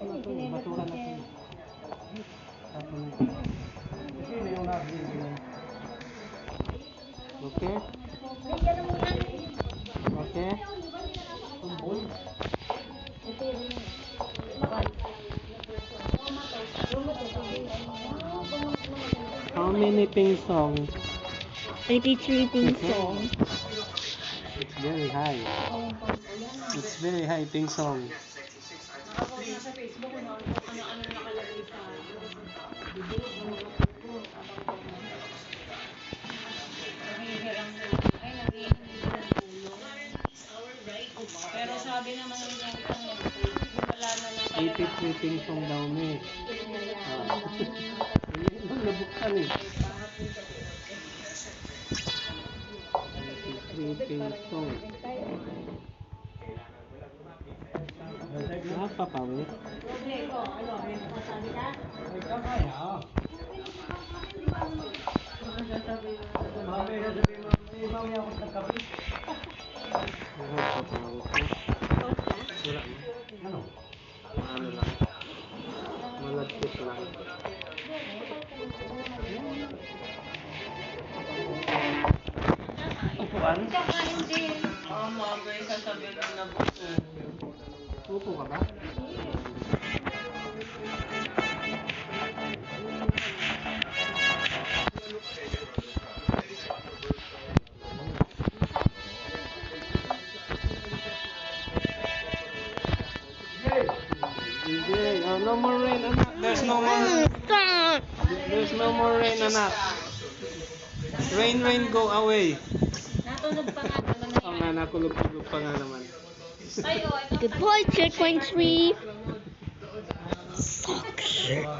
Basura na ito. Okay? Okay? How many ping song? 83 ping song. It's very high. It's very high ping song. Nakapost na sa Facebook kung ano nakalagay sa bibig, nanghihiram na ng tulong. Pero sabi naman ng isang nag-post, wala na lang talaga. 83 ping song daw ni. Nabuksan eh. 83 ping song. Apa pa mo? Rodrigo, ano, may masasabi ka? Ano? Ano lang? Malagkit lang. Upuan? Kakain din. May sasabihin na gusto. Upo ka ba? DJ, oh, no more rain, anak. There's no more. There's no more rain, anak. Rain, go away. Natunog pa nga naman na Ang nga, nakulog-kulog pa nga naman. Tayo, ito. Good boy, checkpoint 3. Sucks.